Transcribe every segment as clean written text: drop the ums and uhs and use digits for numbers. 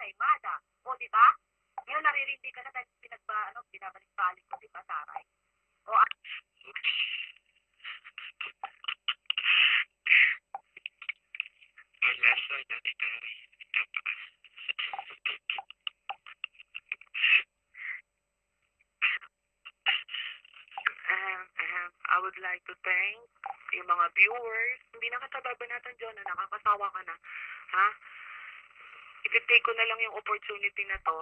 kay Mada. O, di ba? Ngayon naririndi ka na dahil binabalik-balik ko, di ba, Taray? O, Lasa na ni Taray. I would like to thank yung mga viewers. Hindi na kita babanatan, John, na nakakasawa ka na. Ha? Ititake ko na lang yung opportunity na to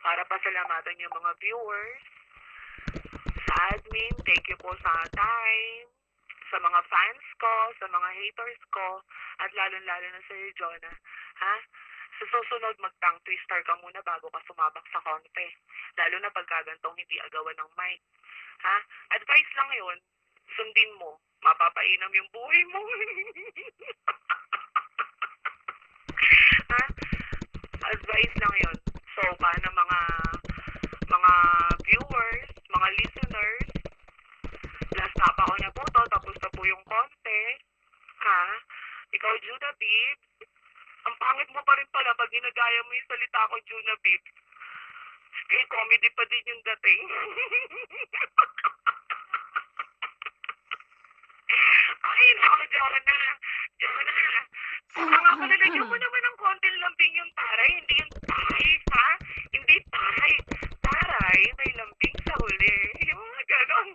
para pasalamatan yung mga viewers. Sa admin, thank you po sa time. Sa mga fans ko, sa mga haters ko, at lalo-lalo na sa iyo, Jonah. Ha? Sa susunod, mag-tongue twister ka muna bago ka sumabak sa konti. Lalo na pagkagantong hindi agawan ng mic. Ha? Advice lang yun. Sundin mo. Mapapainam yung buhay mo. Ha? Advice lang yun. So, paano mga viewers, mga listeners, last na pa ako na po to, tapos na po yung konti. Ha? Ikaw, Judah Bibbs, ang pangit mo pa rin pala pag ginagaya mo yung salita ko, Judah Bibbs. Still comedy pa din yung dating. Ay, naku, Jonah. Mga palalagyan mo naman ng konting lambing yung taray, hindi yung taray, ha? Hindi taray. Taray, may lambing sa huli. Yung mga ganon.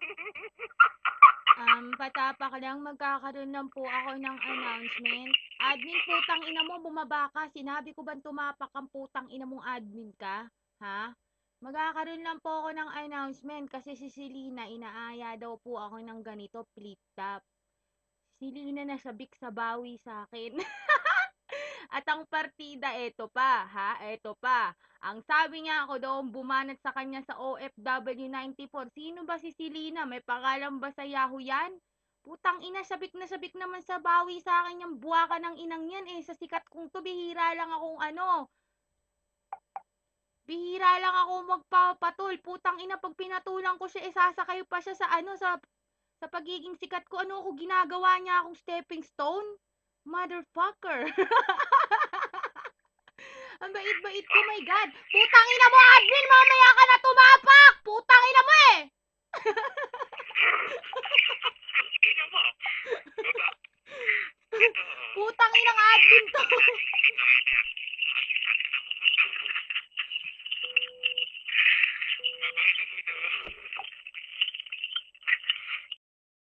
Patapak lang, magkakaroon lang po ako ng announcement. Admin, putang ina mo, bumaba ka. Sinabi ko bang tumapak ang putang ina mong admin ka? Ha? Magkakaroon lang po ako ng announcement kasi si Selena, inaaya daw po ako ng ganito, flip top. Selena nasabik sa bawi sa akin. At ang partida, eto pa, ha? Eto pa. Ang sabi niya ako doon, bumanat sa kanya sa OFW 94. Sino ba si Selena? May pangalan ba sa Yahoo yan? Putang ina, sabik na sabik naman sa bawi sa akin yung buwaka ng inang yan eh. Sa sikat kong to, bihira lang akong Bihira lang ako magpapatul. Putang ina, pag pinatulan ko siya, sasakay pa siya sa pagiging sikat ko. Ano ako ginagawa niya akong stepping stone? Motherfucker. Ang bait-bait ko, my God. Putang ina mo, admin, mamaya ka na tumapak. Putang ina mo eh. Putang inang admin to.